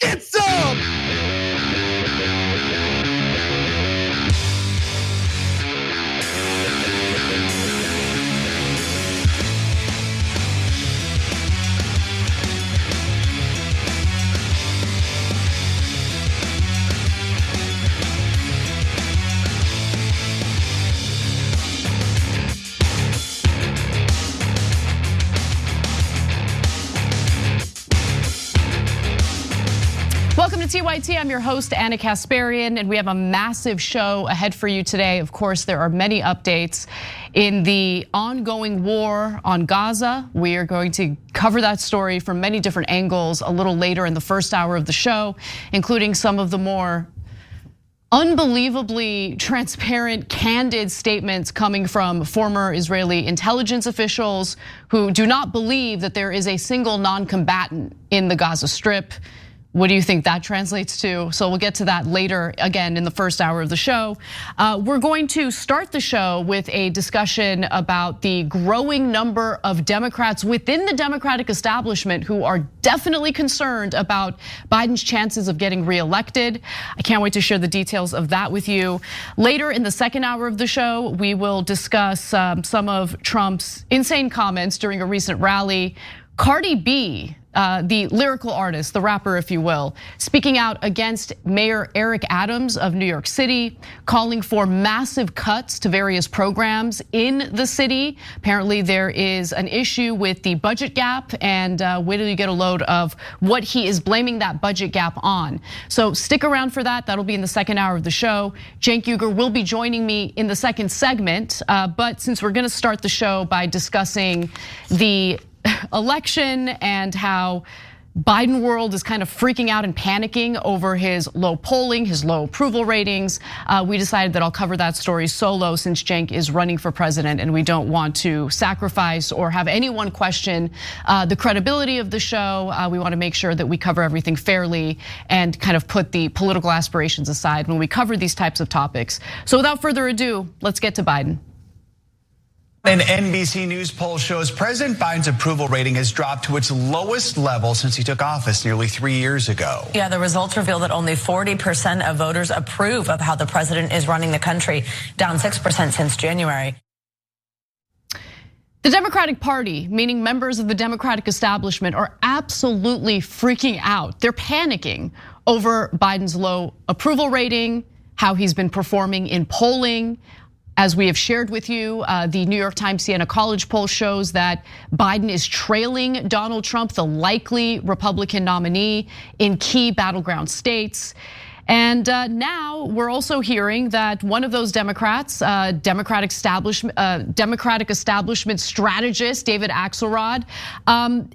Get some! Welcome to TYT. I'm your host, Anna Kasparian, and we have a massive show ahead for you today. Of course, there are many updates in the ongoing war on Gaza. We are going to cover that story from many different angles a little later in the first hour of the show, including some of the more unbelievably transparent, candid statements coming from former Israeli intelligence officials who do not believe that there is a single non-combatant in the Gaza Strip. What do you think that translates to? So we'll get to that later, again, in the first hour of the show. We're going to start the show with a discussion about the growing number of Democrats within the Democratic establishment who are definitely concerned about Biden's chances of getting reelected. I can't wait to share the details of that with you. Later in the second hour of the show, we will discuss some of Trump's insane comments during a recent rally. Cardi B, the lyrical artist, the rapper, if you will, speaking out against Mayor Eric Adams of New York City, calling for massive cuts to various programs in the city. Apparently there is an issue with the budget gap, and wait till you get a load of what he is blaming that budget gap on. So stick around for that. That'll be in the second hour of the show. Cenk Uygur will be joining me in the second segment, but since we're gonna start the show by discussing the election and how Biden world is kind of freaking out and panicking over his low polling, his low approval ratings. We decided that I'll cover that story solo since Cenk is running for president and we don't want to sacrifice or have anyone question the credibility of the show. We want to make sure that we cover everything fairly and kind of put the political aspirations aside when we cover these types of topics. So without further ado, let's get to Biden. An NBC News poll shows President Biden's approval rating has dropped to its lowest level since he took office nearly 3 years ago. Yeah, the results reveal that only 40% of voters approve of how the president is running the country, down 6% since January. The Democratic Party, meaning members of the Democratic establishment, are absolutely freaking out. They're panicking over Biden's low approval rating, how he's been performing in polling. As we have shared with you, the New York Times Siena College poll shows that Biden is trailing Donald Trump, the likely Republican nominee, in key battleground states. And now we're also hearing that one of those Democrats, Democratic establishment strategist David Axelrod,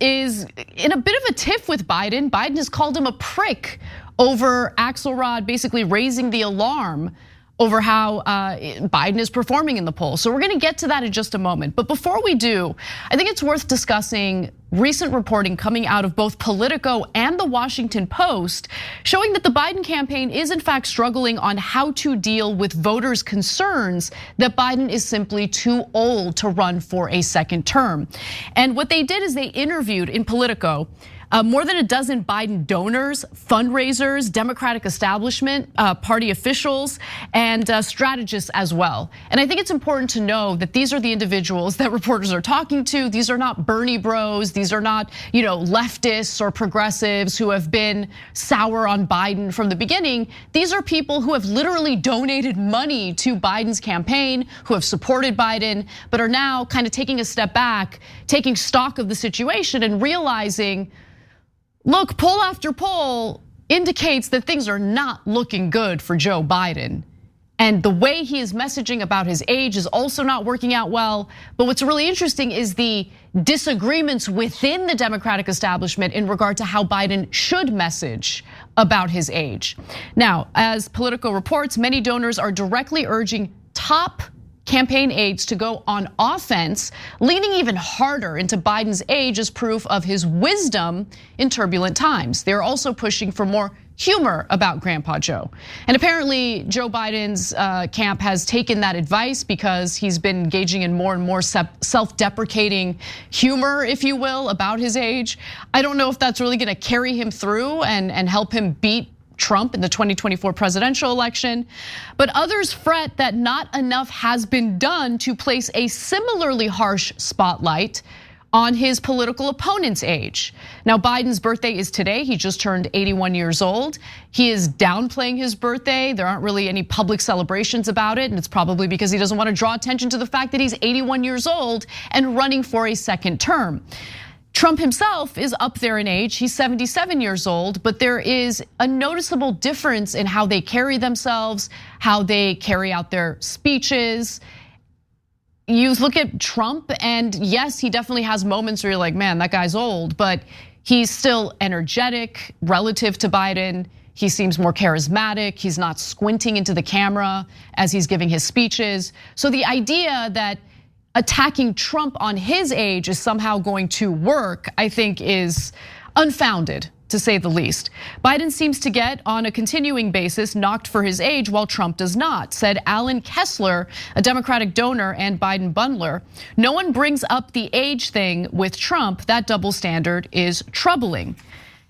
is in a bit of a tiff with Biden. Biden has called him a prick over Axelrod basically raising the alarm over how Biden is performing in the polls. So we're gonna get to that in just a moment. But before we do, I think it's worth discussing recent reporting coming out of both Politico and the Washington Post, showing that the Biden campaign is in fact struggling on how to deal with voters' concerns that Biden is simply too old to run for a second term. And what they did is they interviewed in Politico more than a dozen Biden donors, fundraisers, Democratic establishment, party officials, and strategists as well. And I think it's important to know that these are the individuals that reporters are talking to. These are not Bernie bros. These are not, leftists or progressives who have been sour on Biden from the beginning. These are people who have literally donated money to Biden's campaign, who have supported Biden, but are now kind of taking a step back, taking stock of the situation and realizing, look, poll after poll indicates that things are not looking good for Joe Biden. And the way he is messaging about his age is also not working out well. But what's really interesting is the disagreements within the Democratic establishment in regard to how Biden should message about his age. Now, as Politico reports, many donors are directly urging top campaign aides to go on offense, leaning even harder into Biden's age as proof of his wisdom in turbulent times. They're also pushing for more humor about Grandpa Joe. And apparently Joe Biden's camp has taken that advice because he's been engaging in more and more self-deprecating humor, if you will, about his age. I don't know if that's really gonna carry him through and help him beat Trump in the 2024 presidential election. But others fret that not enough has been done to place a similarly harsh spotlight on his political opponent's age. Now, Biden's birthday is today. He just turned 81 years old. He is downplaying his birthday. There aren't really any public celebrations about it, and it's probably because he doesn't want to draw attention to the fact that he's 81 years old and running for a second term. Trump himself is up there in age. He's 77 years old, but there is a noticeable difference in how they carry themselves, how they carry out their speeches. You look at Trump, and yes, he definitely has moments where you're like, man, that guy's old, but he's still energetic relative to Biden. He seems more charismatic. He's not squinting into the camera as he's giving his speeches. So the idea that attacking Trump on his age is somehow going to work, I think is unfounded, to say the least. Biden seems to get, on a continuing basis, knocked for his age while Trump does not, said Alan Kessler, a Democratic donor and Biden bundler. No one brings up the age thing with Trump. That double standard is troubling.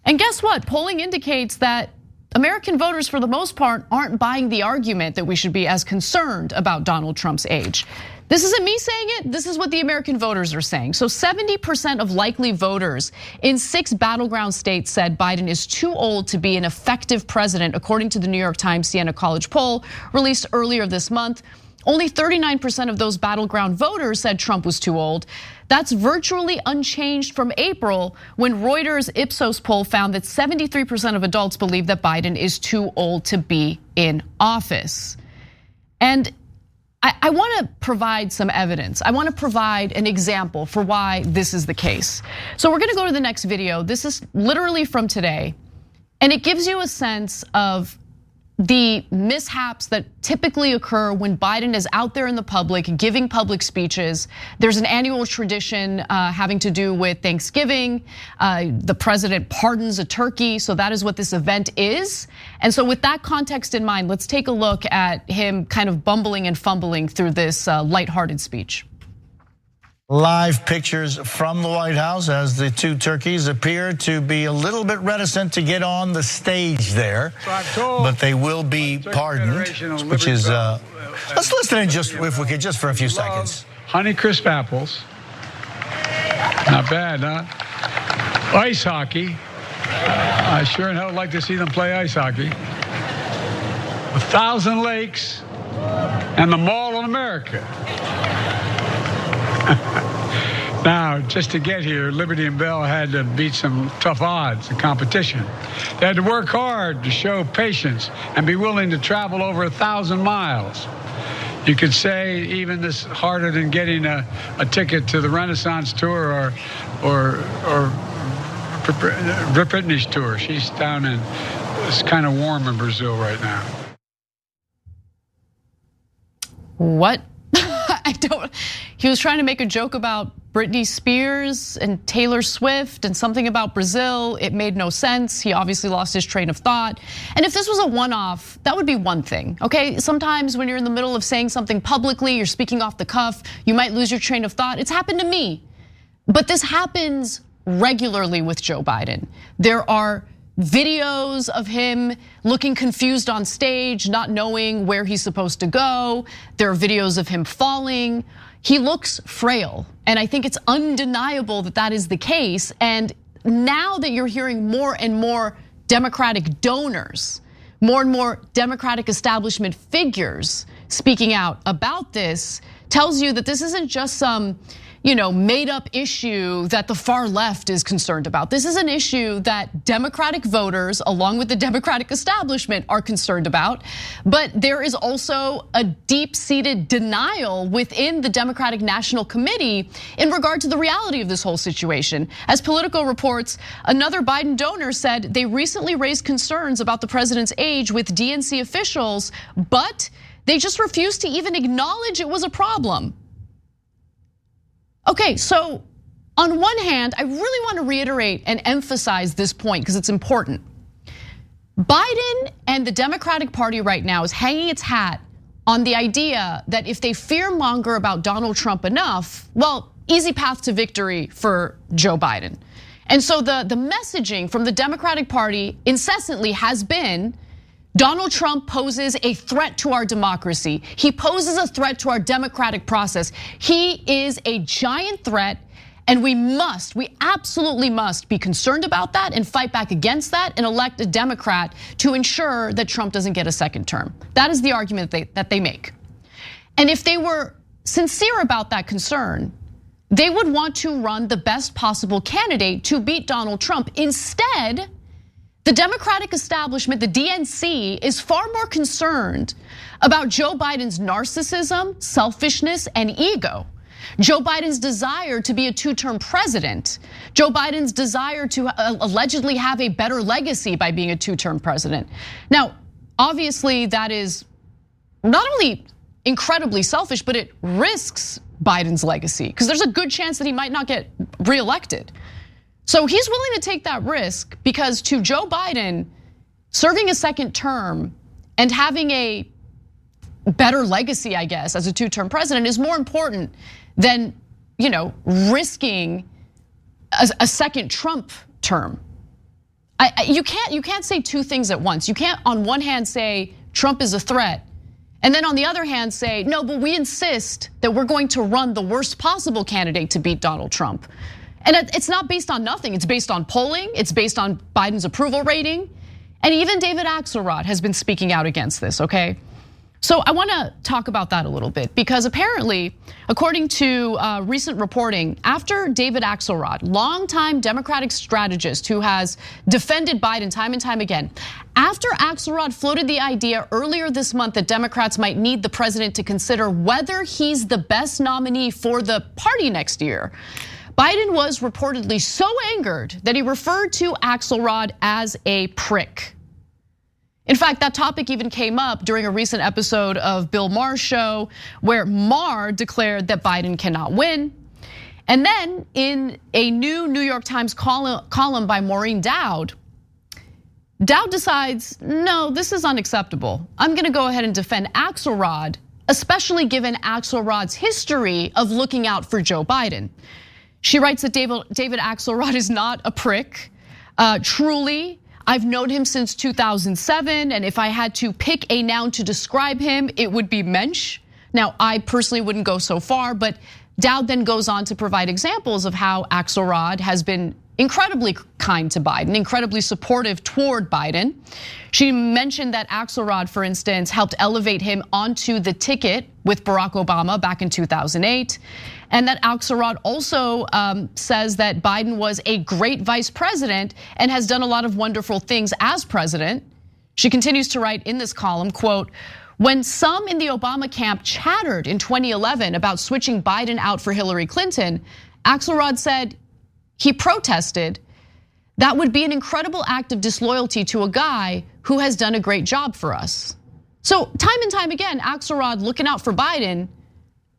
And guess what? Polling indicates that American voters, for the most part, aren't buying the argument that we should be as concerned about Donald Trump's age. This isn't me saying it, this is what the American voters are saying. So 70% of likely voters in 6 battleground states said Biden is too old to be an effective president, according to the New York Times Siena College poll released earlier this month. Only 39% of those battleground voters said Trump was too old. That's virtually unchanged from April, when Reuters Ipsos poll found that 73% of adults believe that Biden is too old to be in office. And I want to provide some evidence. I want to provide an example for why this is the case. So we're going to go to the next video. This is literally from today, and it gives you a sense of the mishaps that typically occur when Biden is out there in the public giving public speeches. There's an annual tradition having to do with Thanksgiving. The president pardons a turkey, so that is what this event is. And so with that context in mind, let's take a look at him kind of bumbling and fumbling through this lighthearted speech. Live pictures from the White House as the 2 turkeys appear to be a little bit reticent to get on the stage there, but they will be pardoned, which is, let's listen in just, if we could, just for a few seconds. Honeycrisp apples, not bad, huh? Ice hockey, I sure in hell would like to see them play ice hockey. 1,000 lakes and the Mall in America. Now, just to get here, Liberty and Bell had to beat some tough odds in competition. They had to work hard to show patience and be willing to travel over 1,000 miles. You could say even this harder than getting a ticket to the Renaissance tour or Britney's tour. She's down in, it's kind of warm in Brazil right now. What? He was trying to make a joke about Britney Spears and Taylor Swift and something about Brazil. It made no sense. He obviously lost his train of thought. And if this was a one-off, that would be one thing, okay? Sometimes when you're in the middle of saying something publicly, you're speaking off the cuff, you might lose your train of thought. It's happened to me. But this happens regularly with Joe Biden. There are videos of him looking confused on stage, not knowing where he's supposed to go. There are videos of him falling. He looks frail, and I think it's undeniable that that is the case. And now that you're hearing more and more Democratic donors, more and more Democratic establishment figures speaking out about this, tells you that this isn't just some made up issue that the far left is concerned about. This is an issue that Democratic voters, along with the Democratic establishment, are concerned about. But there is also a deep-seated denial within the Democratic National Committee in regard to the reality of this whole situation. As Politico reports, another Biden donor said they recently raised concerns about the president's age with DNC officials, but they just refused to even acknowledge it was a problem. Okay, so on one hand, I really want to reiterate and emphasize this point because it's important. Biden and the Democratic Party right now is hanging its hat on the idea that if they fearmonger about Donald Trump enough, well, easy path to victory for Joe Biden. And so the messaging from the Democratic Party incessantly has been, Donald Trump poses a threat to our democracy. He poses a threat to our democratic process. He is a giant threat, and we absolutely must be concerned about that and fight back against that and elect a Democrat to ensure that Trump doesn't get a second term. That is the argument that they make. And if they were sincere about that concern, they would want to run the best possible candidate to beat Donald Trump. Instead, the Democratic establishment, the DNC, is far more concerned about Joe Biden's narcissism, selfishness, and ego. Joe Biden's desire to be a two-term president. Joe Biden's desire to allegedly have a better legacy by being a two-term president. Now, obviously that is not only incredibly selfish, but it risks Biden's legacy because there's a good chance that he might not get reelected. So he's willing to take that risk because to Joe Biden, serving a second term and having a better legacy, I guess, as a two-term president is more important than, risking a second Trump term. You can't say two things at once. You can't on one hand say Trump is a threat and then on the other hand say, no, but we insist that we're going to run the worst possible candidate to beat Donald Trump. And it's not based on nothing. It's based on polling. It's based on Biden's approval rating. And even David Axelrod has been speaking out against this, okay? So I wanna talk about that a little bit because apparently, according to recent reporting, after David Axelrod, longtime Democratic strategist who has defended Biden time and time again, after Axelrod floated the idea earlier this month that Democrats might need the president to consider whether he's the best nominee for the party next year, Biden was reportedly so angered that he referred to Axelrod as a prick. In fact, that topic even came up during a recent episode of Bill Maher's show where Maher declared that Biden cannot win. And then in a new New York Times column by Maureen Dowd, Dowd decides, no, this is unacceptable. I'm gonna go ahead and defend Axelrod, especially given Axelrod's history of looking out for Joe Biden. She writes that David Axelrod is not a prick. Truly, I've known him since 2007, and if I had to pick a noun to describe him, it would be mensch. Now, I personally wouldn't go so far, but Dowd then goes on to provide examples of how Axelrod has been incredibly kind to Biden, incredibly supportive toward Biden. She mentioned that Axelrod, for instance, helped elevate him onto the ticket with Barack Obama back in 2008. And that Axelrod also says that Biden was a great vice president and has done a lot of wonderful things as president. She continues to write in this column, quote, when some in the Obama camp chattered in 2011 about switching Biden out for Hillary Clinton, Axelrod said he protested. That would be an incredible act of disloyalty to a guy who has done a great job for us. So time and time again, Axelrod looking out for Biden.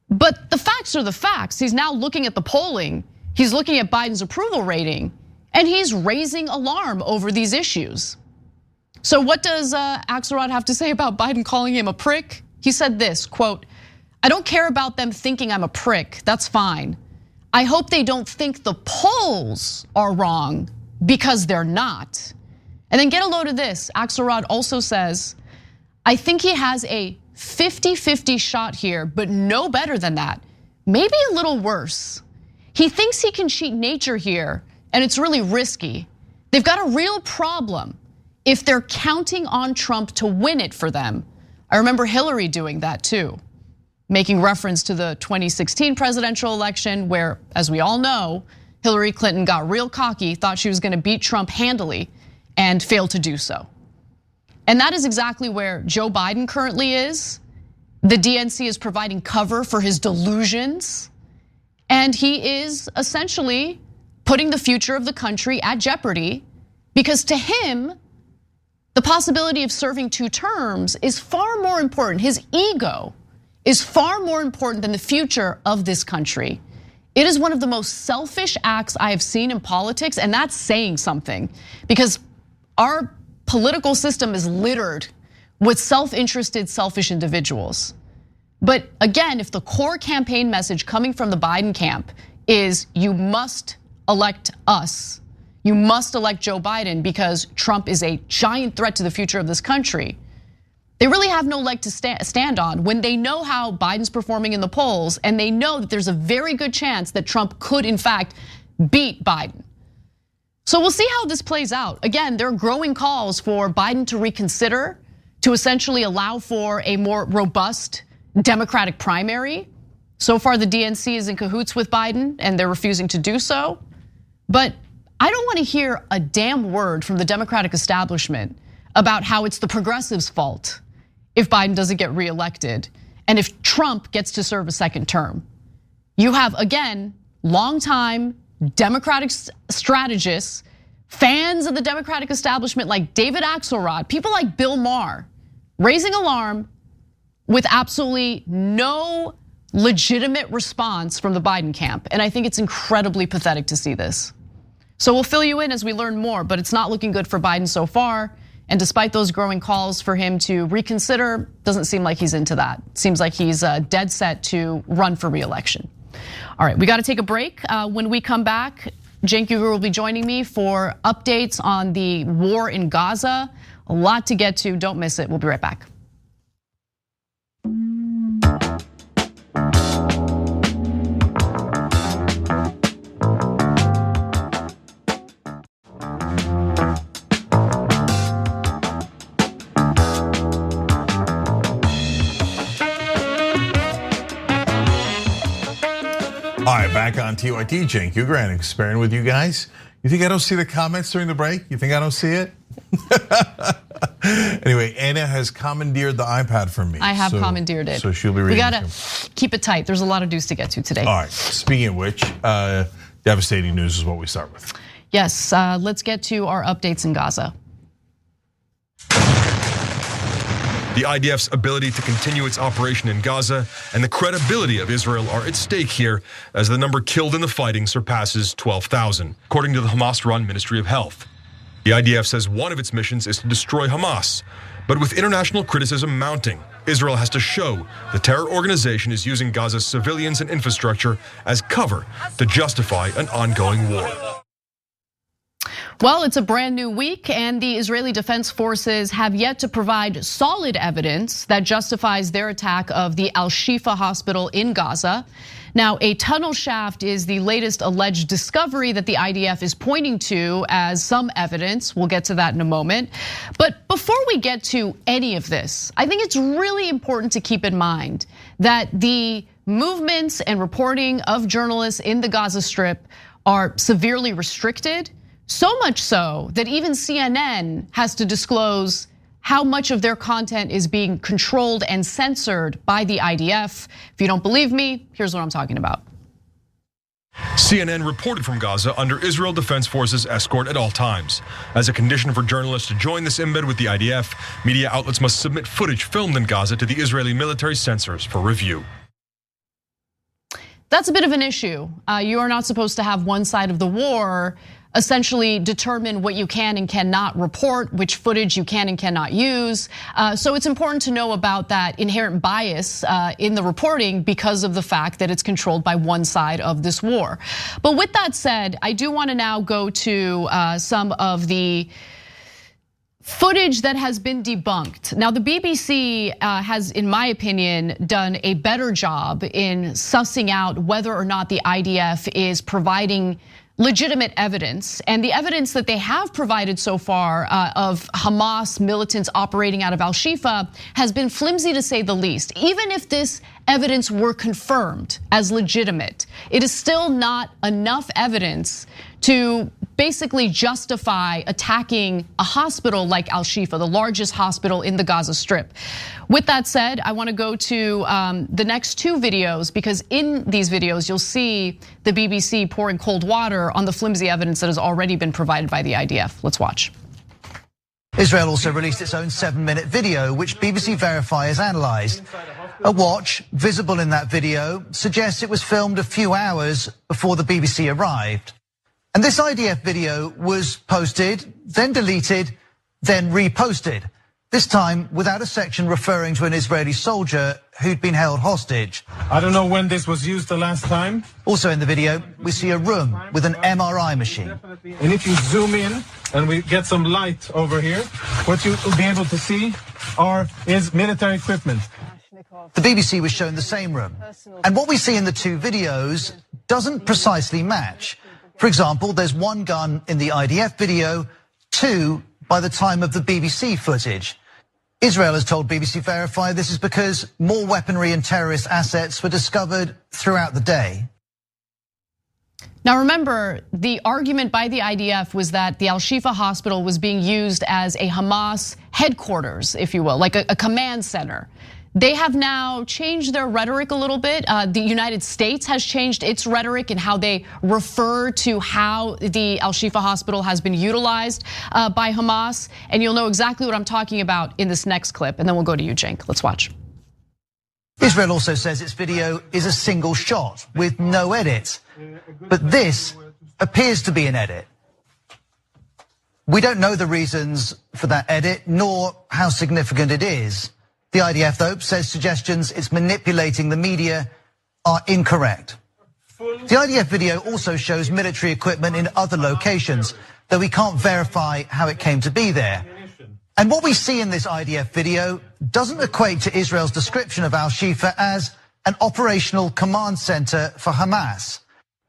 But the facts are the facts. He's now looking at the polling. He's looking at Biden's approval rating, and he's raising alarm over these issues. So what does Axelrod have to say about Biden calling him a prick? He said this, quote, I don't care about them thinking I'm a prick, that's fine. I hope they don't think the polls are wrong because they're not. And then get a load of this. Axelrod also says, I think he has a 50-50 shot here, but no better than that. Maybe a little worse. He thinks he can cheat nature here, and it's really risky. They've got a real problem if they're counting on Trump to win it for them. I remember Hillary doing that too, making reference to the 2016 presidential election where, as we all know, Hillary Clinton got real cocky, thought she was gonna beat Trump handily, and failed to do so. And that is exactly where Joe Biden currently is. The DNC is providing cover for his delusions. And he is essentially putting the future of the country at jeopardy because to him, the possibility of serving 2 terms is far more important. His ego is far more important than the future of this country. It is one of the most selfish acts I have seen in politics, and that's saying something because our political system is littered with self-interested, selfish individuals. But again, if the core campaign message coming from the Biden camp is you must elect us, you must elect Joe Biden because Trump is a giant threat to the future of this country, they really have no leg to stand on when they know how Biden's performing in the polls and they know that there's a very good chance that Trump could in fact beat Biden. So we'll see how this plays out. Again, there are growing calls for Biden to reconsider, to essentially allow for a more robust Democratic primary. So far, the DNC is in cahoots with Biden and they're refusing to do so. But I don't want to hear a damn word from the Democratic establishment about how it's the progressives' fault if Biden doesn't get reelected and if Trump gets to serve a second term. You have, again, longtime Democratic strategists, fans of the Democratic establishment like David Axelrod, people like Bill Maher, raising alarm with absolutely no legitimate response from the Biden camp. And I think it's incredibly pathetic to see this. So we'll fill you in as we learn more, but it's not looking good for Biden so far. And despite those growing calls for him to reconsider, doesn't seem like he's into that. Seems like he's dead set to run for reelection. All right, we got to take a break. When we come back, Cenk will be joining me for updates on the war in Gaza. A lot to get to, don't miss it. We'll be right back. All right, back on TYT, Cenk Uygur and Kasparian with you guys. You think I don't see the comments during the break? You think I don't see it? Anyway, Anna has commandeered the iPad from me. I have commandeered it. So she'll be reading. We gotta keep it tight. There's a lot of news to get to today. All right, speaking of which, devastating news is what we start with. Yes, let's get to our updates in Gaza. The IDF's ability to continue its operation in Gaza and the credibility of Israel are at stake here as the number killed in the fighting surpasses 12,000, according to the Hamas-run Ministry of Health. The IDF says one of its missions is to destroy Hamas, but with international criticism mounting, Israel has to show the terror organization is using Gaza's civilians and infrastructure as cover to justify an ongoing war. Well, it's a brand new week and the Israeli Defense Forces have yet to provide solid evidence that justifies their attack of the Al-Shifa hospital in Gaza. Now, a tunnel shaft is the latest alleged discovery that the IDF is pointing to as some evidence. We'll get to that in a moment. But before we get to any of this, I think it's really important to keep in mind that the movements and reporting of journalists in the Gaza Strip are severely restricted. So much so that even CNN has to disclose how much of their content is being controlled and censored by the IDF. If you don't believe me, here's what I'm talking about. CNN reported from Gaza under Israel Defense Forces escort at all times. As a condition for journalists to join this embed with the IDF, media outlets must submit footage filmed in Gaza to the Israeli military censors for review. That's a bit of an issue. You are not supposed to have one side of the war essentially determine what you can and cannot report, which footage you can and cannot use. So it's important to know about that inherent bias in the reporting because of the fact that it's controlled by one side of this war. But with that said, I do want to now go to some of the footage that has been debunked. Now, the BBC has, in my opinion, done a better job in sussing out whether or not the IDF is providing legitimate evidence. And the evidence that they have provided so far of Hamas militants operating out of Al-Shifa has been flimsy to say the least. Even if this evidence were confirmed as legitimate, it is still not enough evidence to basically justify attacking a hospital like Al-Shifa, the largest hospital in the Gaza Strip. With that said, I want to go to the next two videos because in these videos, you'll see the BBC pouring cold water on the flimsy evidence that has already been provided by the IDF. Let's watch. Israel also released its own 7-minute video, which BBC Verify has analyzed. A watch visible in that video suggests it was filmed a few hours before the BBC arrived. And this IDF video was posted, then deleted, then reposted, this time without a section referring to an Israeli soldier who'd been held hostage. I don't know when this was used the last time. Also in the video, we see a room with an MRI machine. And if you zoom in and we get some light over here, what you will be able to see is military equipment. The BBC was shown the same room. And what we see in the two videos doesn't precisely match. For example, there's one gun in the IDF video, two by the time of the BBC footage. Israel has told BBC Verify this is because more weaponry and terrorist assets were discovered throughout the day. Now remember, the argument by the IDF was that the Al-Shifa hospital was being used as a Hamas headquarters, if you will, like a command center. They have now changed their rhetoric a little bit. The United States has changed its rhetoric and how they refer to how the Al-Shifa hospital has been utilized by Hamas. And you'll know exactly what I'm talking about in this next clip. And then we'll go to you, Cenk. Let's watch. Israel also says its video is a single shot with no edit. But this appears to be an edit. We don't know the reasons for that edit, nor how significant it is. The IDF, though, says suggestions it's manipulating the media are incorrect. The IDF video also shows military equipment in other locations, though we can't verify how it came to be there. And what we see in this IDF video doesn't equate to Israel's description of Al-Shifa as an operational command center for Hamas.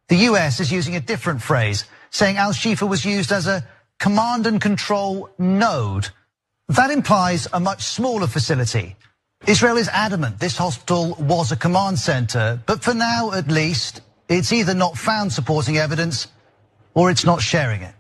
The US is using a different phrase, saying Al-Shifa was used as a command and control node. That implies a much smaller facility. Israel is adamant this hospital was a command center, but for now at least, it's either not found supporting evidence or it's not sharing it.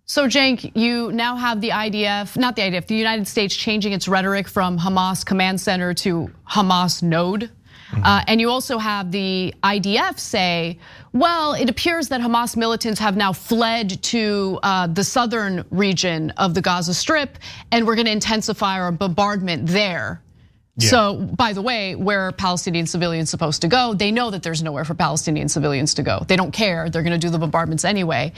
So Cenk, you now have the IDF, not the IDF, the United States changing its rhetoric from Hamas command center to Hamas node. And you also have the IDF say, well, it appears that Hamas militants have now fled to the southern region of the Gaza Strip, and we're going to intensify our bombardment there. Yeah. So, by the way, where are Palestinian civilians supposed to go? They know that there's nowhere for Palestinian civilians to go. They don't care. They're going to do the bombardments anyway.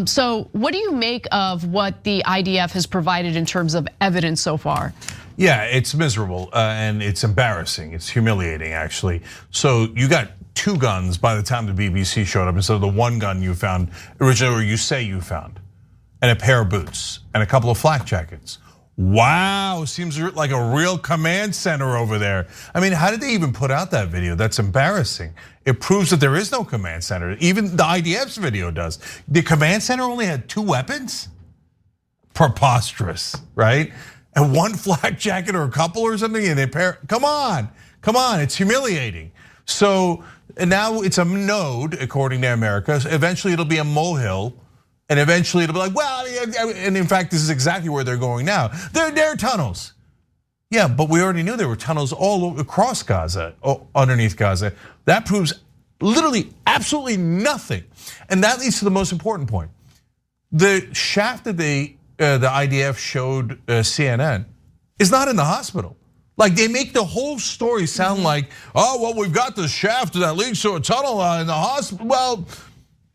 So, what do you make of what the IDF has provided in terms of evidence so far? Yeah, it's miserable and it's embarrassing. It's humiliating, actually. So you got two guns by the time the BBC showed up instead of the one gun you found originally, or you say you found, and a pair of boots and a couple of flak jackets. Wow, seems like a real command center over there. I mean, how did they even put out that video? That's embarrassing. It proves that there is no command center. Even the IDF's video does. The command center only had two weapons? Preposterous, right? And one flak jacket or a couple or something, and they pair. Come on, it's humiliating. So now it's a node, according to America. Eventually it'll be a molehill, and eventually it'll be like, well, and in fact, this is exactly where they're going now. There are tunnels. Yeah, but we already knew there were tunnels all across Gaza, underneath Gaza. That proves literally absolutely nothing. And that leads to the most important point. The shaft that the IDF showed CNN is not in the hospital. Like, they make the whole story sound like, oh, well, we've got the shaft that leads to a tunnel in the hospital. Well,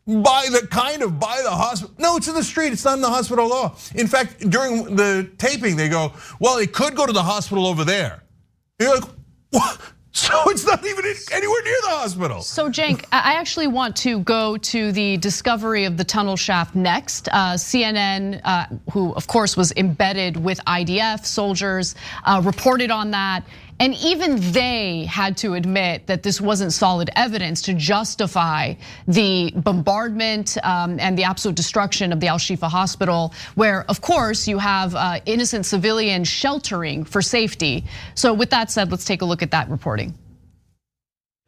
by the hospital. No, it's in the street. It's not in the hospital at all. In fact, during the taping, they go, well, it could go to the hospital over there. You're like, what? So it's not even anywhere near the hospital. So Cenk, I actually want to go to the discovery of the tunnel shaft next. CNN, who of course was embedded with IDF soldiers, reported on that. And even they had to admit that this wasn't solid evidence to justify the bombardment and the absolute destruction of the Al-Shifa hospital, where of course you have innocent civilians sheltering for safety. So with that said, let's take a look at that reporting.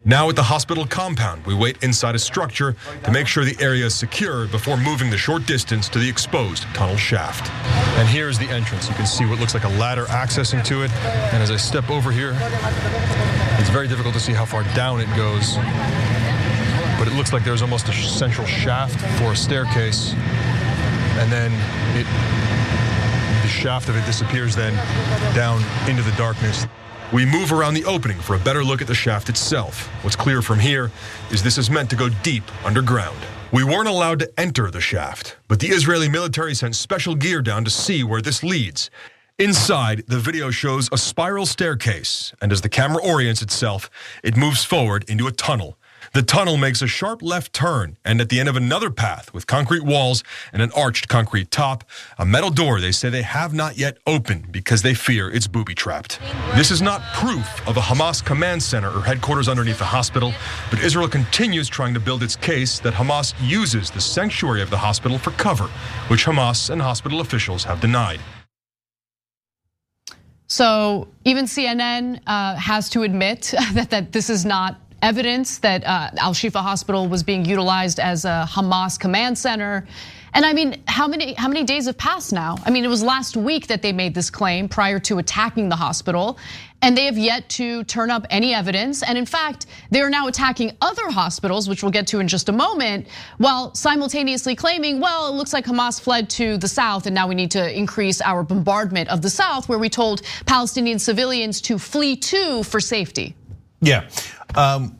Now at the hospital compound, we wait inside a structure to make sure the area is secure before moving the short distance to the exposed tunnel shaft. And here's the entrance. You can see what looks like a ladder accessing to it. And as I step over here, it's very difficult to see how far down it goes. But it looks like there's almost a central shaft for a staircase. And then the shaft of it disappears then down into the darkness. We move around the opening for a better look at the shaft itself. What's clear from here is this is meant to go deep underground. We weren't allowed to enter the shaft, but the Israeli military sent special gear down to see where this leads. Inside, the video shows a spiral staircase, and as the camera orients itself, it moves forward into a tunnel. The tunnel makes a sharp left turn, and at the end of another path with concrete walls and an arched concrete top, a metal door they say they have not yet opened because they fear it's booby-trapped. This is not proof of a Hamas command center or headquarters underneath the hospital, but Israel continues trying to build its case that Hamas uses the sanctuary of the hospital for cover, which Hamas and hospital officials have denied. So even CNN has to admit that this is not evidence that Al-Shifa Hospital was being utilized as a Hamas command center. And I mean, how many days have passed now? I mean, it was last week that they made this claim prior to attacking the hospital, and they have yet to turn up any evidence. And in fact, they are now attacking other hospitals, which we'll get to in just a moment, while simultaneously claiming, well, it looks like Hamas fled to the south and now we need to increase our bombardment of the south, where we told Palestinian civilians to flee to for safety. Yeah,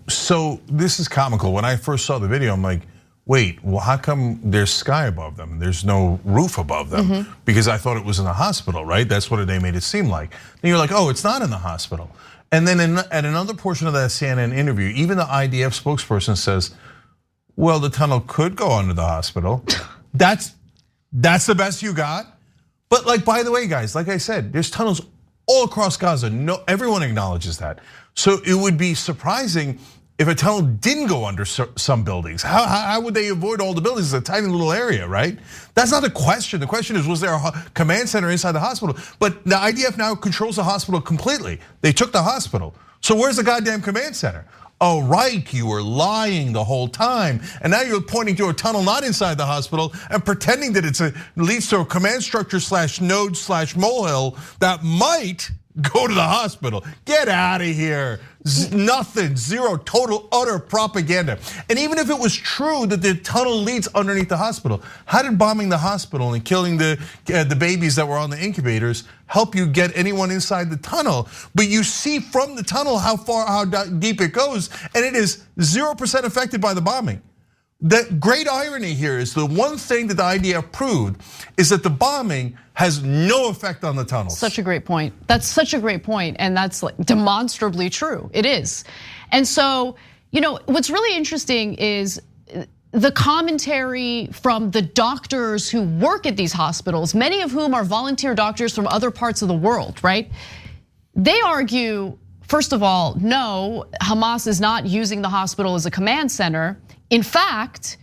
so this is comical. When I first saw the video, I'm like, wait, well, how come there's sky above them? There's no roof above them, because I thought it was in the hospital, right? That's what they made it seem like. Then you're like, oh, it's not in the hospital. And then at another portion of that CNN interview, even the IDF spokesperson says, well, the tunnel could go under the hospital. That's the best you got? But like, by the way, guys, like I said, there's tunnels all across Gaza. No, everyone acknowledges that. So it would be surprising if a tunnel didn't go under some buildings. How would they avoid all the buildings? It's a tiny little area, right? That's not the question. The question is, was there a command center inside the hospital? But the IDF now controls the hospital completely. They took the hospital. So where's the goddamn command center? Oh, right, you were lying the whole time. And now you're pointing to a tunnel not inside the hospital and pretending that it leads to a command structure /node /molehill that might go to the hospital. Get out of here. Nothing, zero, total, utter propaganda. And even if it was true that the tunnel leads underneath the hospital, how did bombing the hospital and killing the babies that were on the incubators help you get anyone inside the tunnel? But you see from the tunnel how deep it goes, and it is 0% affected by the bombing. The great irony here is the one thing that the IDF proved is that the bombing has no effect on the tunnels. Such a great point. That's such a great point, and that's like demonstrably true. It is. And so, what's really interesting is the commentary from the doctors who work at these hospitals, many of whom are volunteer doctors from other parts of the world, right? They argue, first of all, no, Hamas is not using the hospital as a command center. In fact,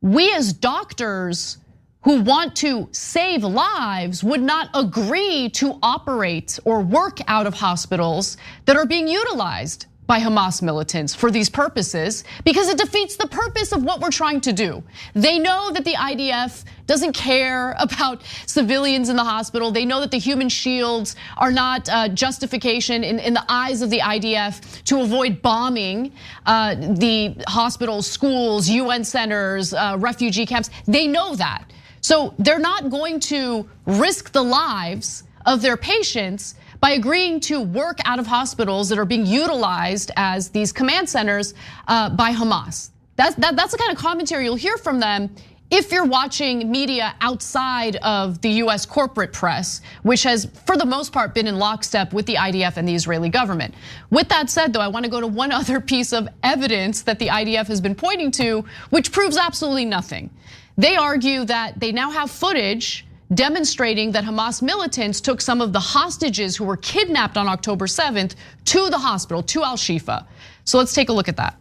we as doctors who want to save lives would not agree to operate or work out of hospitals that are being utilized by Hamas militants for these purposes, because it defeats the purpose of what we're trying to do. They know that the IDF doesn't care about civilians in the hospital. They know that the human shields are not justification in the eyes of the IDF to avoid bombing the hospitals, schools, UN centers, refugee camps. They know that. So they're not going to risk the lives of their patients by agreeing to work out of hospitals that are being utilized as these command centers by Hamas. That's the kind of commentary you'll hear from them if you're watching media outside of the US corporate press, which has, for the most part, been in lockstep with the IDF and the Israeli government. With that said, though, I want to go to one other piece of evidence that the IDF has been pointing to, which proves absolutely nothing. They argue that they now have footage demonstrating that Hamas militants took some of the hostages who were kidnapped on October 7th to the hospital, to Al-Shifa. So let's take a look at that.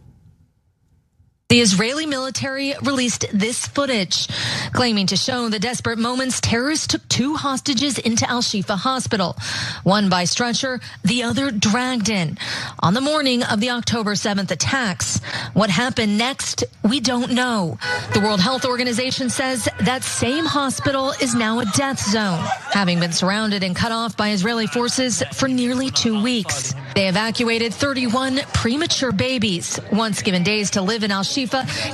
The Israeli military released this footage, claiming to show the desperate moments terrorists took 2 hostages into Al-Shifa hospital, one by stretcher, the other dragged in, on the morning of the October 7th attacks. What happened next, we don't know. The World Health Organization says that same hospital is now a death zone, having been surrounded and cut off by Israeli forces for nearly 2 weeks. They evacuated 31 premature babies, once given days to live in Al-Shifa,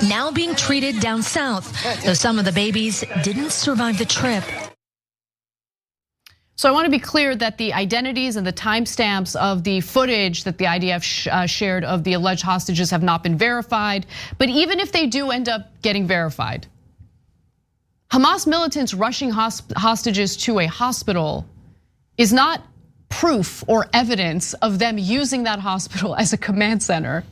now being treated down south, though some of the babies didn't survive the trip. So I want to be clear that the identities and the timestamps of the footage that the IDF shared of the alleged hostages have not been verified. But even if they do end up getting verified, Hamas militants rushing hostages to a hospital is not proof or evidence of them using that hospital as a command center.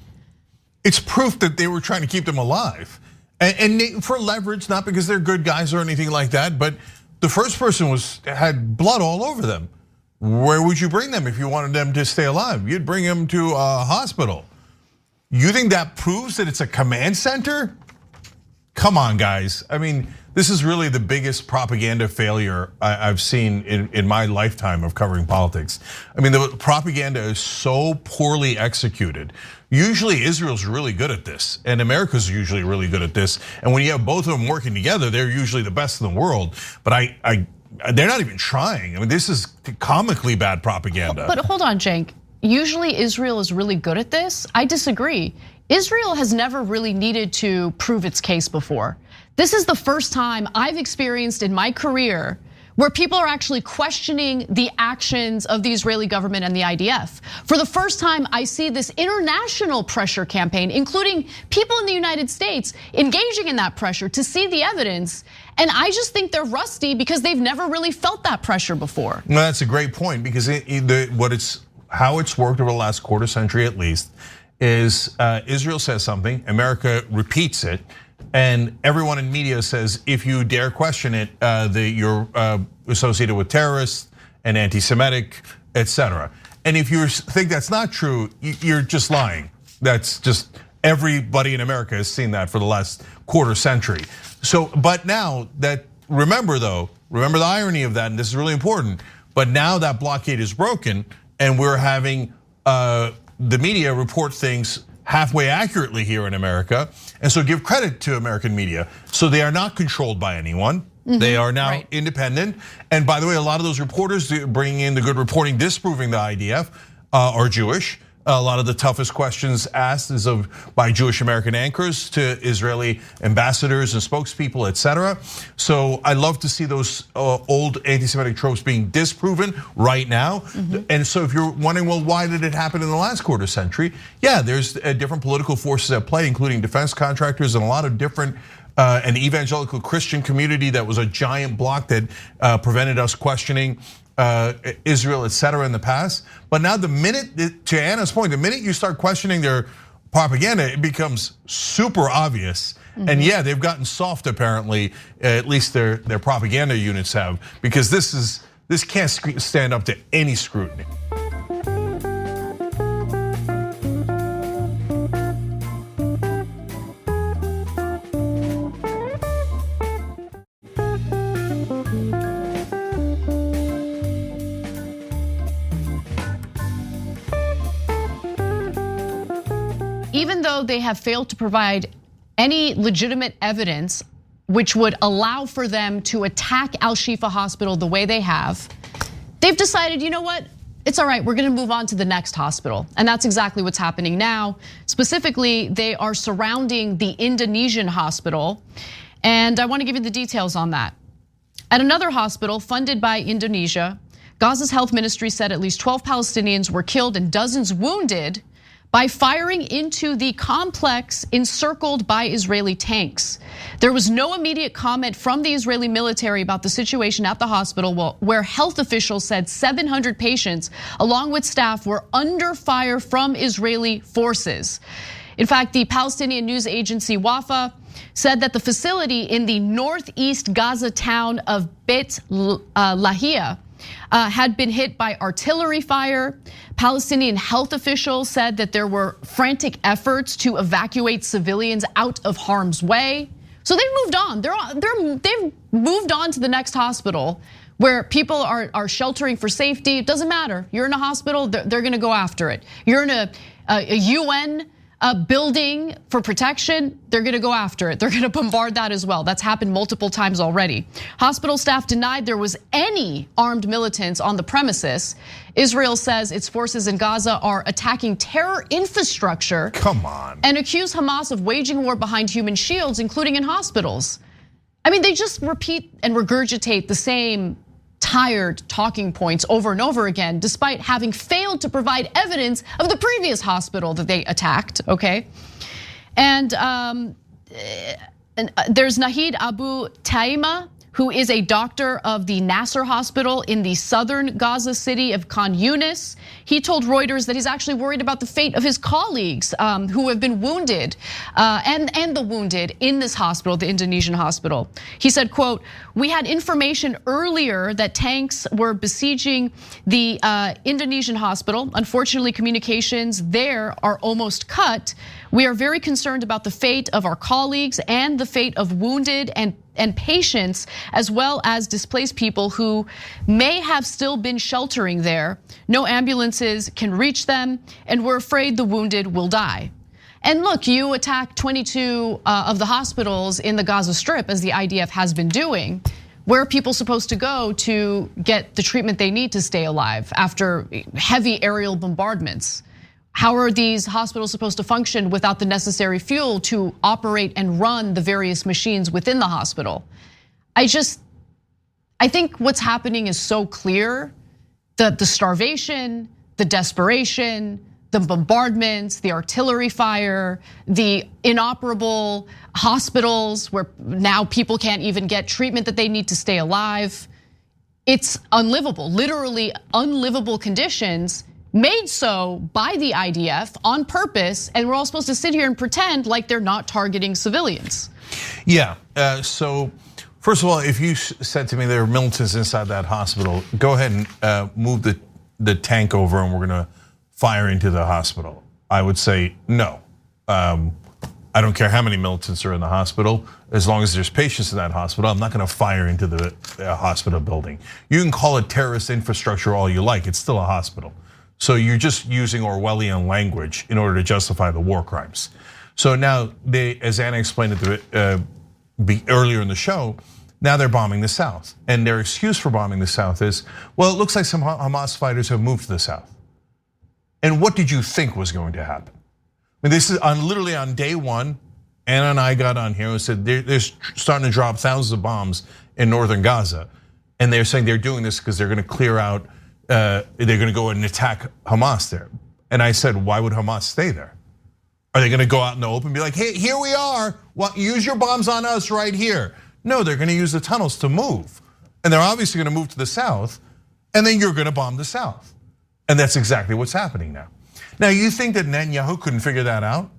It's proof that they were trying to keep them alive. And for leverage, not because they're good guys or anything like that, but the first person had blood all over them. Where would you bring them if you wanted them to stay alive? You'd bring them to a hospital. You think that proves that it's a command center? Come on, guys. I mean, this is really the biggest propaganda failure I've seen in my lifetime of covering politics. I mean, the propaganda is so poorly executed. Usually Israel's really good at this, and America's usually really good at this. And when you have both of them working together, they're usually the best in the world. But they're not even trying. I mean, this is comically bad propaganda. But hold on, Cenk. Usually Israel is really good at this. I disagree. Israel has never really needed to prove its case before. This is the first time I've experienced in my career where people are actually questioning the actions of the Israeli government and the IDF. For the first time, I see this international pressure campaign, including people in the United States engaging in that pressure to see the evidence. And I just think they're rusty because they've never really felt that pressure before. No, that's a great point, because how it's worked over the last quarter century at least is Israel says something, America repeats it, and everyone in media says, if you dare question it, you're associated with terrorists and anti-Semitic, etc. And if you think that's not true, you're just lying. That's just, everybody in America has seen that for the last quarter century. So, but now that, remember the irony of that, and this is really important, but now that blockade is broken and we're having the media report things halfway accurately here in America. And so give credit to American media. So they are not controlled by anyone. They are now independent. And by the way, a lot of those reporters bringing in the good reporting, disproving the IDF, are Jewish. A lot of the toughest questions asked is by Jewish American anchors to Israeli ambassadors and spokespeople, etc. So I love to see those old anti-Semitic tropes being disproven right now. And so if you're wondering, well, why did it happen in the last quarter century? Yeah, there's different political forces at play, including defense contractors and a lot of different an evangelical Christian community that was a giant block that prevented us questioning Israel, etc. in the past. But now the minute, to Anna's point, the minute you start questioning their propaganda, it becomes super obvious. And yeah, they've gotten soft apparently, at least their propaganda units have, because this can't stand up to any scrutiny. Even though they have failed to provide any legitimate evidence which would allow for them to attack Al-Shifa Hospital the way they have, they've decided, you know what? It's all right, we're gonna move on to the next hospital. And that's exactly what's happening now. Specifically, they are surrounding the Indonesian hospital. And I wanna give you the details on that. At another hospital funded by Indonesia, Gaza's health ministry said at least 12 Palestinians were killed and dozens wounded by firing into the complex encircled by Israeli tanks. There was no immediate comment from the Israeli military about the situation at the hospital, where health officials said 700 patients, along with staff, were under fire from Israeli forces. In fact, the Palestinian news agency Wafa said that the facility in the northeast Gaza town of Beit Lahia had been hit by artillery fire. Palestinian health officials said that there were frantic efforts to evacuate civilians out of harm's way. So they've moved on. They've moved on to the next hospital where people are sheltering for safety. It doesn't matter. You're in a hospital, they're gonna go after it. You're in a UN building for protection, they're gonna go after it. They're gonna bombard that as well. That's happened multiple times already. Hospital staff denied there was any armed militants on the premises. Israel says its forces in Gaza are attacking terror infrastructure. Come on. And accuse Hamas of waging war behind human shields, including in hospitals. I mean, they just repeat and regurgitate the same tired talking points over and over again, despite having failed to provide evidence of the previous hospital that they attacked, okay? And there's Nahid Abu Taima, who is a doctor of the Nasser Hospital in the southern Gaza city of Khan Yunis. He told Reuters that he's actually worried about the fate of his colleagues who have been wounded and the wounded in this hospital, the Indonesian hospital. He said, quote, "We had information earlier that tanks were besieging the Indonesian hospital. Unfortunately, communications there are almost cut. We are very concerned about the fate of our colleagues and the fate of wounded and patients, as well as displaced people who may have still been sheltering there. No ambulances can reach them, and we're afraid the wounded will die." And look, you attack 22 of the hospitals in the Gaza Strip, as the IDF has been doing. Where are people supposed to go to get the treatment they need to stay alive after heavy aerial bombardments? How are these hospitals supposed to function without the necessary fuel to operate and run the various machines within the hospital? I think what's happening is so clear. The starvation, the desperation, the bombardments, the artillery fire, the inoperable hospitals where now people can't even get treatment that they need to stay alive. It's unlivable, literally unlivable conditions made so by the IDF on purpose, and we're all supposed to sit here and pretend like they're not targeting civilians. Yeah, so first of all, if you said to me there were militants inside that hospital, go ahead and move the tank over and we're gonna fire into the hospital, I would say no. I don't care how many militants are in the hospital, as long as there's patients in that hospital, I'm not gonna fire into the hospital building. You can call it terrorist infrastructure all you like, it's still a hospital. So you're just using Orwellian language in order to justify the war crimes. So now they, as Anna explained earlier in the show, now they're bombing the south. And their excuse for bombing the south is, well, it looks like some Hamas fighters have moved to the south. And what did you think was going to happen? I mean, this is literally on day one, Anna and I got on here and said they're starting to drop thousands of bombs in northern Gaza. And they're saying they're doing this because they're gonna clear out, they're gonna go and attack Hamas there. And I said, why would Hamas stay there? Are they gonna go out in the open and be like, hey, here we are, use your bombs on us right here? No, they're gonna use the tunnels to move. And they're obviously gonna move to the south, and then you're gonna bomb the south. And that's exactly what's happening now. Now, you think that Netanyahu couldn't figure that out?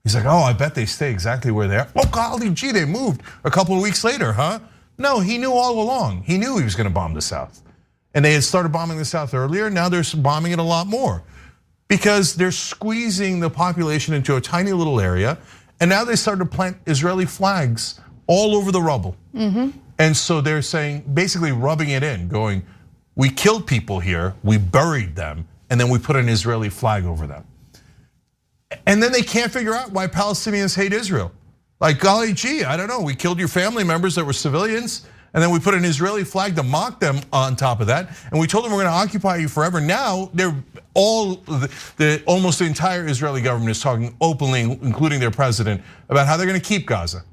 He's like, oh, I bet they stay exactly where they are. Oh, golly gee, they moved a couple of weeks later, huh? No, he knew all along. He knew he was gonna bomb the south. And they had started bombing the south earlier, now they're bombing it a lot more. Because they're squeezing the population into a tiny little area, and now they started to plant Israeli flags all over the rubble. And so they're saying, basically rubbing it in, going, we killed people here, we buried them, and then we put an Israeli flag over them. And then they can't figure out why Palestinians hate Israel. Like, golly gee, I don't know, we killed your family members that were civilians, and then we put an Israeli flag to mock them on top of that, and we told them we're gonna occupy you forever. Now, they're almost the entire Israeli government is talking openly, including their president, about how they're gonna keep Gaza.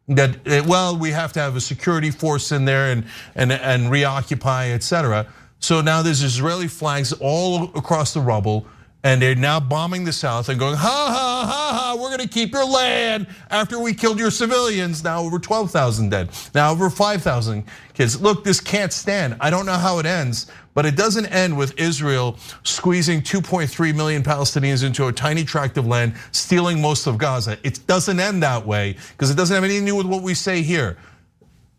That, well, we have to have a security force in there and reoccupy, etc. So now there's Israeli flags all across the rubble, and they're now bombing the south and going, ha, ha, ha, ha, we're gonna keep your land after we killed your civilians. Now over 12,000 dead, now over 5,000 kids. Look, this can't stand. I don't know how it ends, but it doesn't end with Israel squeezing 2.3 million Palestinians into a tiny tract of land, stealing most of Gaza. It doesn't end that way, because it doesn't have anything to do with what we say here.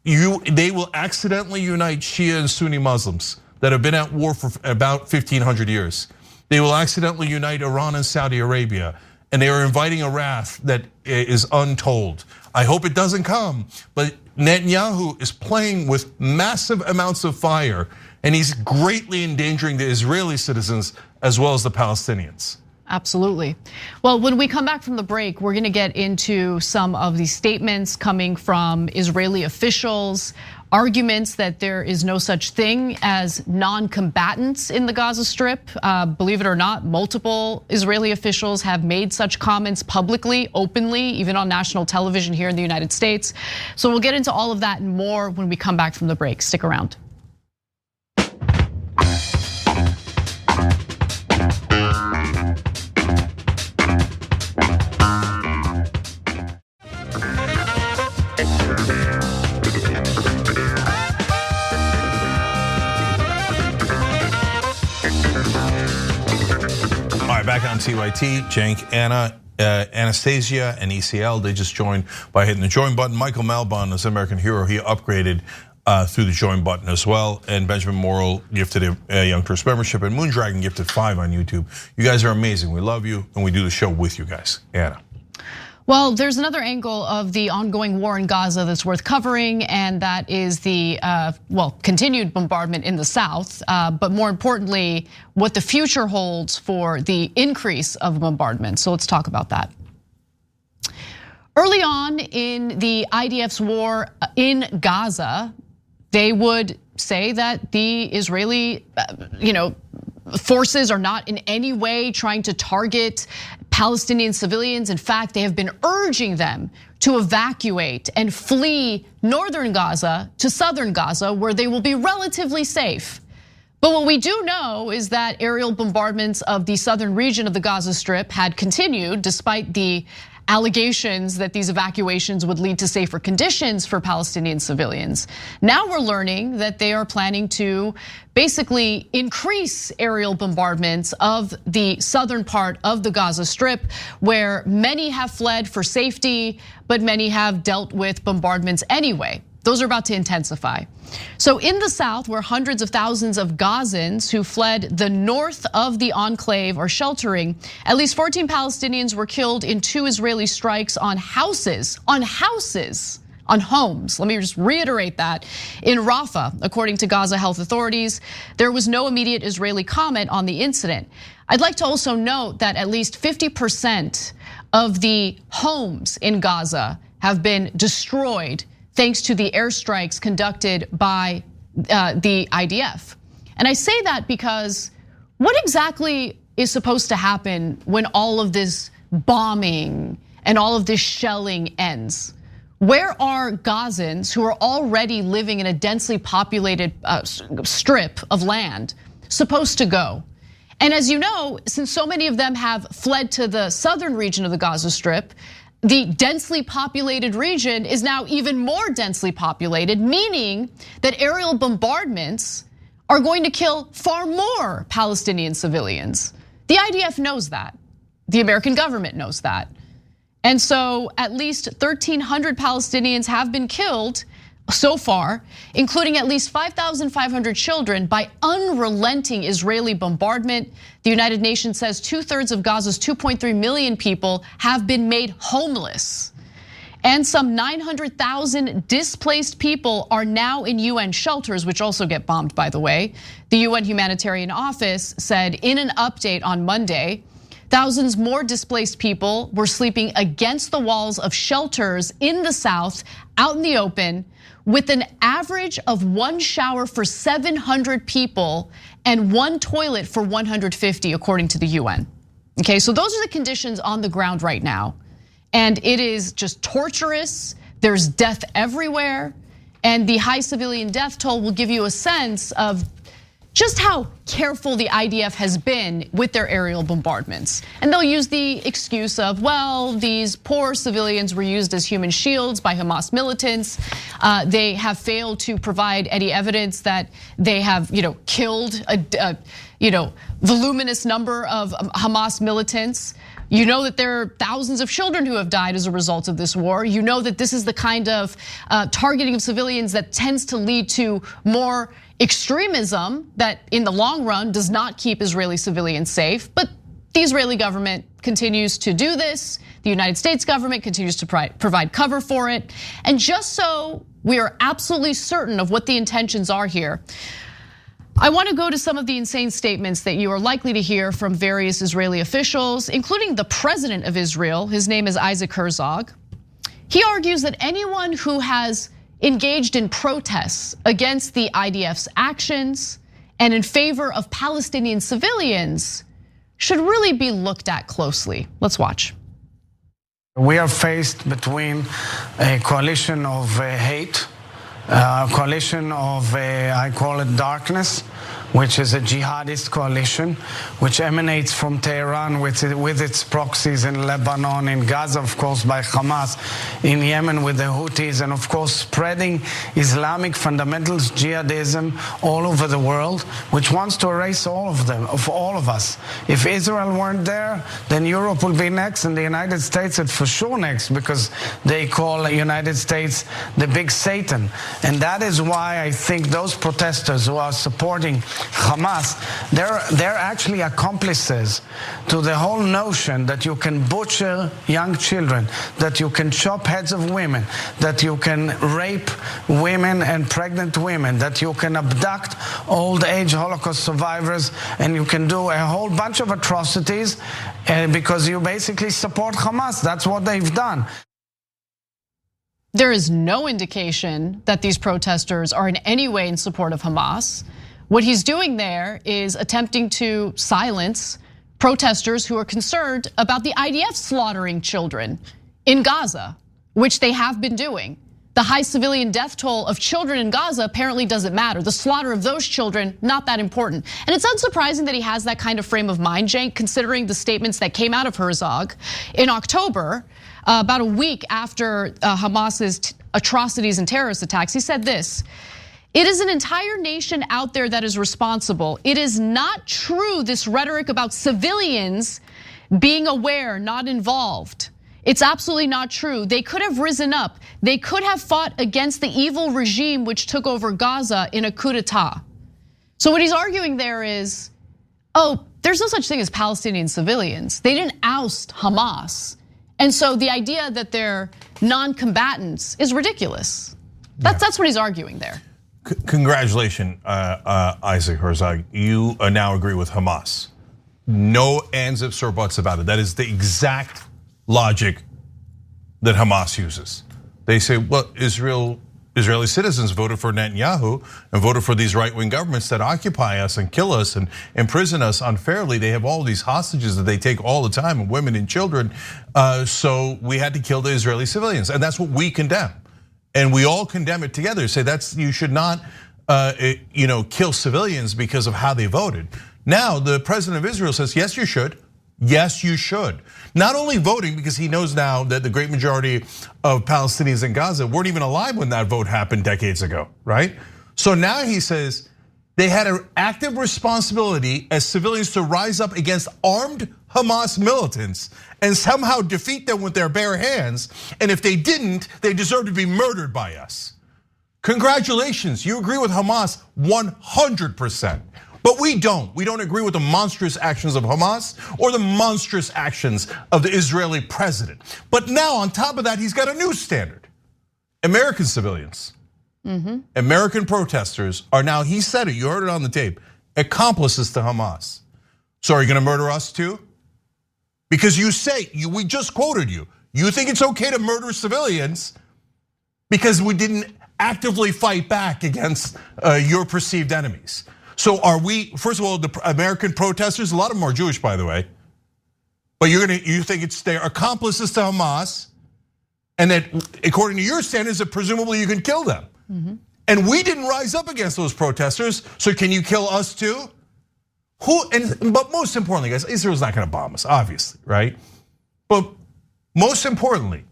They will accidentally unite Shia and Sunni Muslims that have been at war for about 1,500 years. They will accidentally unite Iran and Saudi Arabia, and they are inviting a wrath that is untold. I hope it doesn't come, but Netanyahu is playing with massive amounts of fire, and he's greatly endangering the Israeli citizens as well as the Palestinians. Absolutely. Well, when we come back from the break, we're gonna get into some of the statements coming from Israeli officials, arguments that there is no such thing as non-combatants in the Gaza Strip. Believe it or not, multiple Israeli officials have made such comments publicly, openly, even on national television here in the United States. So we'll get into all of that and more when we come back from the break. Stick around. back on TYT, Cenk, Anna, Anastasia, and ECL, they just joined by hitting the join button. Michael Malbon is an American hero. He upgraded through the join button as well. And Benjamin Morrill gifted a Young Turks membership, and Moondragon gifted 5 on YouTube. You guys are amazing. We love you, and we do the show with you guys. Anna. Well, there's another angle of the ongoing war in Gaza that's worth covering, and that is the continued bombardment in the south, but more importantly, what the future holds for the increase of bombardment. So let's talk about that. Early on in the IDF's war in Gaza, they would say that the Israeli, forces are not in any way trying to target Palestinian civilians. In fact, they have been urging them to evacuate and flee northern Gaza to southern Gaza, where they will be relatively safe. But what we do know is that aerial bombardments of the southern region of the Gaza Strip had continued despite the allegations that these evacuations would lead to safer conditions for Palestinian civilians. Now we're learning that they are planning to basically increase aerial bombardments of the southern part of the Gaza Strip, where many have fled for safety, but many have dealt with bombardments anyway. Those are about to intensify. So in the south, where hundreds of thousands of Gazans who fled the north of the enclave are sheltering, at least 14 Palestinians were killed in 2 Israeli strikes on houses, on homes. Let me just reiterate that. In Rafah, according to Gaza health authorities, there was no immediate Israeli comment on the incident. I'd like to also note that at least 50% of the homes in Gaza have been destroyed thanks to the airstrikes conducted by the IDF. And I say that because what exactly is supposed to happen when all of this bombing and all of this shelling ends? Where are Gazans who are already living in a densely populated strip of land supposed to go? And as you know, since so many of them have fled to the southern region of the Gaza Strip, the densely populated region is now even more densely populated, meaning that aerial bombardments are going to kill far more Palestinian civilians. The IDF knows that. The American government knows that. And so at least 1,300 Palestinians have been killed so far, including at least 5,500 children by unrelenting Israeli bombardment. The United Nations says 2/3 of Gaza's 2.3 million people have been made homeless. And some 900,000 displaced people are now in UN shelters, which also get bombed, by the way. The UN Humanitarian Office said in an update on Monday, thousands more displaced people were sleeping against the walls of shelters in the south, out in the open, with an average of 1 shower for 700 people and 1 toilet for 150, according to the UN. Okay, so those are the conditions on the ground right now. And it is just torturous. There's death everywhere. And the high civilian death toll will give you a sense of just how careful the IDF has been with their aerial bombardments. And they'll use the excuse of, well, these poor civilians were used as human shields by Hamas militants. They have failed to provide any evidence that they have, killed a voluminous number of Hamas militants. You know that there are thousands of children who have died as a result of this war. You know that this is the kind of targeting of civilians that tends to lead to more extremism that in the long run does not keep Israeli civilians safe. But the Israeli government continues to do this. The United States government continues to provide cover for it. And just so we are absolutely certain of what the intentions are here, I want to go to some of the insane statements that you are likely to hear from various Israeli officials, including the president of Israel. His name is Isaac Herzog. He argues that anyone who has engaged in protests against the IDF's actions and in favor of Palestinian civilians should really be looked at closely. Let's watch. We are faced between a coalition of hate, a coalition of, I call it darkness, which is a jihadist coalition, which emanates from Tehran with its proxies in Lebanon, in Gaza, of course, by Hamas, in Yemen with the Houthis, and of course spreading Islamic fundamentalist jihadism all over the world, which wants to erase all of them, of all of us. If Israel weren't there, then Europe will be next, and the United States is for sure next, because they call the United States the big Satan. And that is why I think those protesters who are supporting Hamas, they're actually accomplices to the whole notion that you can butcher young children, that you can chop heads of women, that you can rape women and pregnant women, that you can abduct old age Holocaust survivors, and you can do a whole bunch of atrocities because you basically support Hamas. That's what they've done. There is no indication that these protesters are in any way in support of Hamas. What he's doing there is attempting to silence protesters who are concerned about the IDF slaughtering children in Gaza, which they have been doing. The high civilian death toll of children in Gaza apparently doesn't matter. The slaughter of those children, not that important. And it's unsurprising that he has that kind of frame of mind, Cenk, considering the statements that came out of Herzog in October, about a week after Hamas's atrocities and terrorist attacks. He said this: "It is an entire nation out there that is responsible. It is not true, this rhetoric about civilians being aware, not involved. It's absolutely not true. They could have risen up. They could have fought against the evil regime which took over Gaza in a coup d'etat." So what he's arguing there is, oh, there's no such thing as Palestinian civilians. They didn't oust Hamas. And so the idea that they're non-combatants is ridiculous. That's what he's arguing there. Congratulations, Isaac Herzog. You now agree with Hamas. No ands, ifs, or buts about it. That is the exact logic that Hamas uses. They say, well, Israeli citizens voted for Netanyahu and voted for these right-wing governments that occupy us and kill us and imprison us unfairly. They have all these hostages that they take all the time, and women and children. So we had to kill the Israeli civilians, and that's what we condemn. And we all condemn it together. Say you should not, kill civilians because of how they voted. Now the president of Israel says, yes, you should. Yes, you should. Not only voting, because he knows now that the great majority of Palestinians in Gaza weren't even alive when that vote happened decades ago, right? So now he says they had an active responsibility as civilians to rise up against armed Hamas militants and somehow defeat them with their bare hands. And if they didn't, they deserve to be murdered by us. Congratulations, you agree with Hamas 100%. But we don't. We don't agree with the monstrous actions of Hamas or the monstrous actions of the Israeli president. But now on top of that, he's got a new standard. American civilians, American protesters are now, he said it, you heard it on the tape, accomplices to Hamas. So are you gonna murder us too? Because you say, we just quoted you. You think it's okay to murder civilians because we didn't actively fight back against your perceived enemies. So are we, first of all, the American protesters, a lot of them are Jewish, by the way, but you think it's their accomplices to Hamas, and that according to your standards, that presumably you can kill them. And we didn't rise up against those protesters, so can you kill us too? But most importantly, guys, Israel's not gonna bomb us, obviously, right? But most importantly,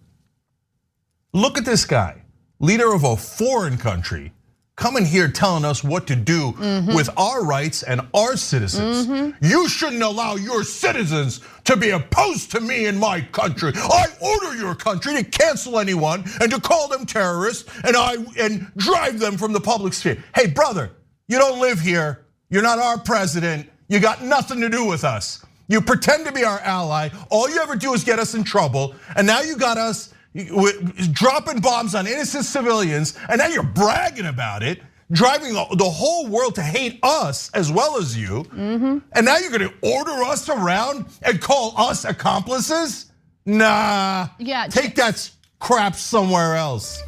look at this guy, leader of a foreign country, coming here telling us what to do with our rights and our citizens. You shouldn't allow your citizens to be opposed to me in my country. I order your country to cancel anyone and to call them terrorists and drive them from the public sphere. Hey, brother, you don't live here. You're not our president. You got nothing to do with us. You pretend to be our ally. All you ever do is get us in trouble. And now you got us dropping bombs on innocent civilians, and now you're bragging about it, driving the whole world to hate us as well as you. And now you're gonna order us around and call us accomplices? Nah, take that crap somewhere else.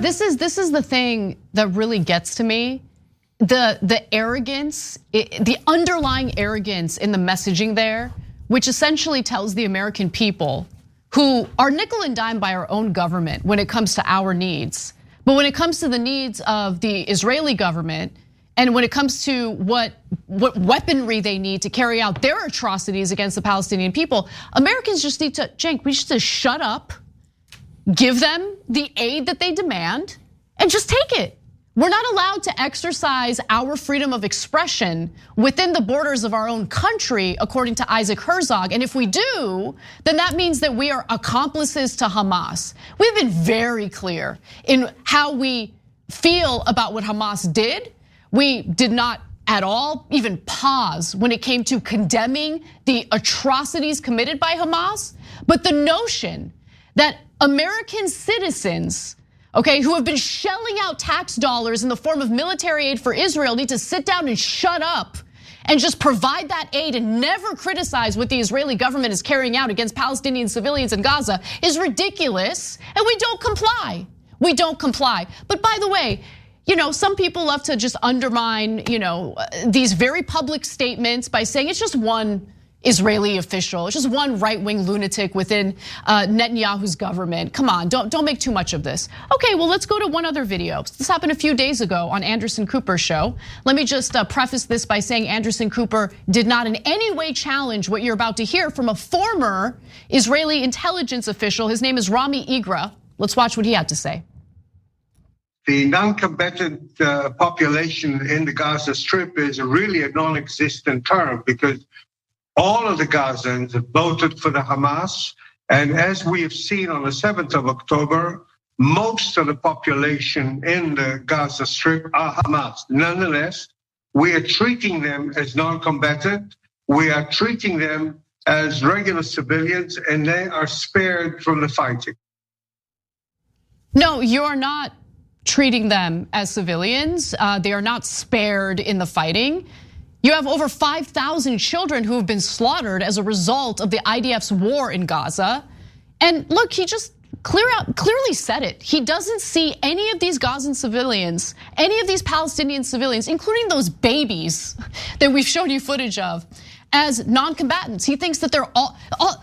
this is the thing that really gets to me. The arrogance, the underlying arrogance in the messaging there, which essentially tells the American people who are nickel and dime by our own government when it comes to our needs. But when it comes to the needs of the Israeli government, and when it comes to what weaponry they need to carry out their atrocities against the Palestinian people, Americans just need to, Cenk, we just need to shut up, give them the aid that they demand, and just take it. We're not allowed to exercise our freedom of expression within the borders of our own country, according to Isaac Herzog. And if we do, then that means that we are accomplices to Hamas. We've been very clear in how we feel about what Hamas did. We did not at all even pause when it came to condemning the atrocities committed by Hamas. But the notion that American citizens, okay, who have been shelling out tax dollars in the form of military aid for Israel need to sit down and shut up and just provide that aid and never criticize what the Israeli government is carrying out against Palestinian civilians in Gaza is ridiculous, and we don't comply. We don't comply. But by the way, some people love to just undermine, these very public statements by saying it's just one Israeli official, it's just one right-wing lunatic within Netanyahu's government. Come on, don't make too much of this. Okay, well, let's go to one other video. This happened a few days ago on Anderson Cooper's show. Let me just preface this by saying Anderson Cooper did not in any way challenge what you're about to hear from a former Israeli intelligence official. His name is Rami Igra. Let's watch what he had to say. The non-combatant population in the Gaza Strip is really a non-existent term because all of the Gazans have voted for the Hamas. And as we have seen on the 7th of October, most of the population in the Gaza Strip are Hamas. Nonetheless, we are treating them as non-combatant. We are treating them as regular civilians, and they are spared from the fighting. No, you're not treating them as civilians. They are not spared in the fighting. You have over 5,000 children who have been slaughtered as a result of the IDF's war in Gaza. And look, he just clearly said it. He doesn't see any of these Gazan civilians, any of these Palestinian civilians, including those babies that we've shown you footage of, as non-combatants. He thinks that they're all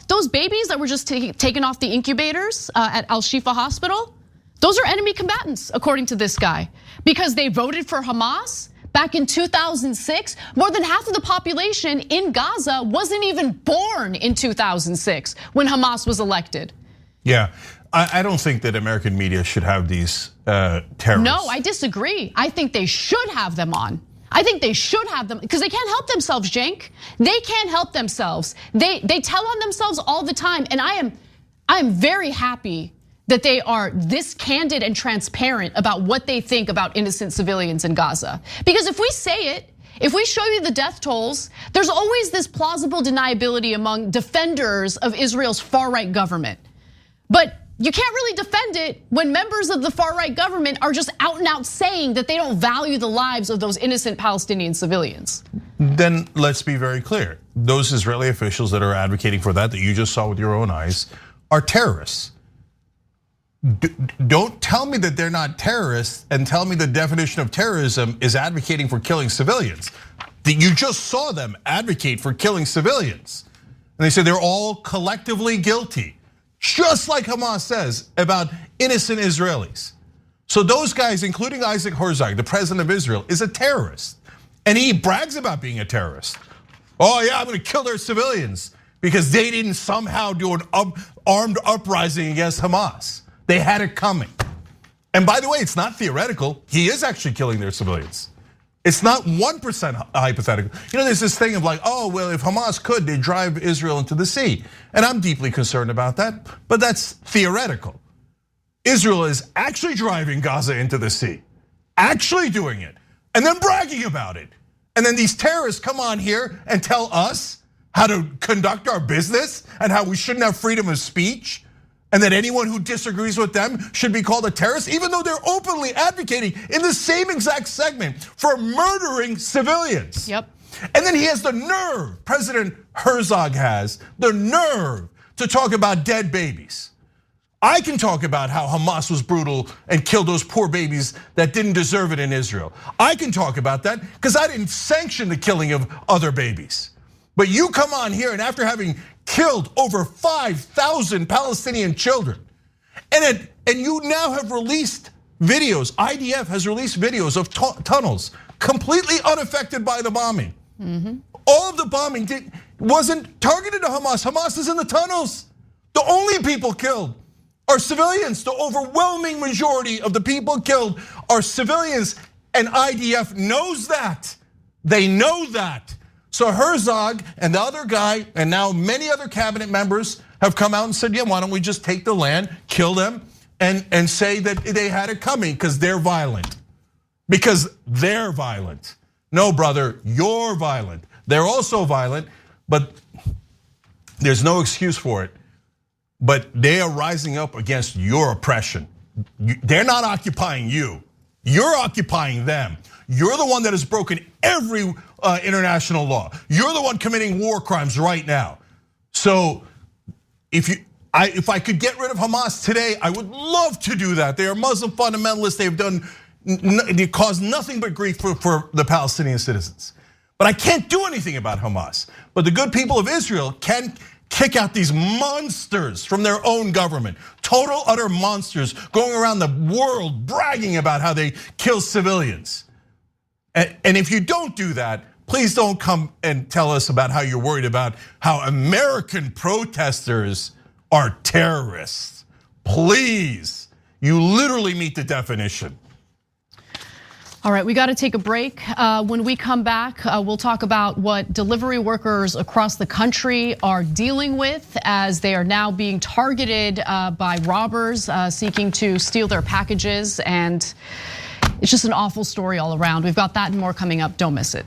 those babies that were just taken off the incubators at Al-Shifa Hospital. Those are enemy combatants, according to this guy, because they voted for Hamas back in 2006. More than half of the population in Gaza wasn't even born in 2006 when Hamas was elected. Yeah, I don't think that American media should have these terrorists. No, I disagree. I think they should have them on. I think they should have them because they can't help themselves, Cenk. They can't help themselves. They tell on themselves all the time, and I am very happy that they are this candid and transparent about what they think about innocent civilians in Gaza. Because if we say it, if we show you the death tolls, there's always this plausible deniability among defenders of Israel's far-right government. But you can't really defend it when members of the far-right government are just out and out saying that they don't value the lives of those innocent Palestinian civilians. Then let's be very clear. Those Israeli officials that are advocating for that you just saw with your own eyes are terrorists. Don't tell me that they're not terrorists and tell me the definition of terrorism is advocating for killing civilians. You just saw them advocate for killing civilians. And they say they're all collectively guilty, just like Hamas says about innocent Israelis. So those guys, including Isaac Herzog, the president of Israel, is a terrorist. And he brags about being a terrorist. Oh yeah, I'm gonna kill their civilians because they didn't somehow do an armed uprising against Hamas. They had it coming. And by the way, it's not theoretical. He is actually killing their civilians. It's not 1% hypothetical. There's this thing of like, oh, well, if Hamas could, they'd drive Israel into the sea. And I'm deeply concerned about that, but that's theoretical. Israel is actually driving Gaza into the sea, actually doing it, and then bragging about it. And then these terrorists come on here and tell us how to conduct our business and how we shouldn't have freedom of speech. And that anyone who disagrees with them should be called a terrorist, even though they're openly advocating in the same exact segment for murdering civilians. Yep. And then he has the nerve, President Herzog has the nerve to talk about dead babies. I can talk about how Hamas was brutal and killed those poor babies that didn't deserve it in Israel. I can talk about that because I didn't sanction the killing of other babies. But you come on here and after having killed over 5,000 Palestinian children, and you now have released videos, IDF has released videos of tunnels completely unaffected by the bombing. All of the bombing wasn't targeted to Hamas. Hamas is in the tunnels. The only people killed are civilians. The overwhelming majority of the people killed are civilians, and IDF knows that. They know that. So Herzog and the other guy, and now many other cabinet members have come out and said, yeah, why don't we just take the land, kill them, and say that they had it coming because they're violent. Because they're violent. No, brother, you're violent. They're also violent, but there's no excuse for it. But they are rising up against your oppression. They're not occupying you. You're occupying them. You're the one that has broken every international law. You're the one committing war crimes right now. So if I could get rid of Hamas today, I would love to do that. They are Muslim fundamentalists. They caused nothing but grief for the Palestinian citizens. But I can't do anything about Hamas. But the good people of Israel can kick out these monsters from their own government. Total, utter monsters going around the world bragging about how they kill civilians. And if you don't do that, please don't come and tell us about how you're worried about how American protesters are terrorists. Please, you literally meet the definition. All right, we got to take a break. When we come back, we'll talk about what delivery workers across the country are dealing with as they are now being targeted by robbers seeking to steal their packages. And it's just an awful story all around. We've got that and more coming up. Don't miss it.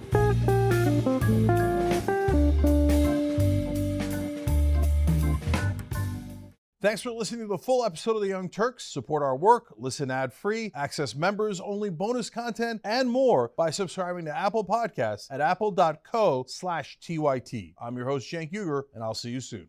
Thanks for listening to the full episode of The Young Turks. Support our work, listen ad-free, access members-only bonus content, and more by subscribing to Apple Podcasts at apple.co/TYT. I'm your host, Cenk, and I'll see you soon.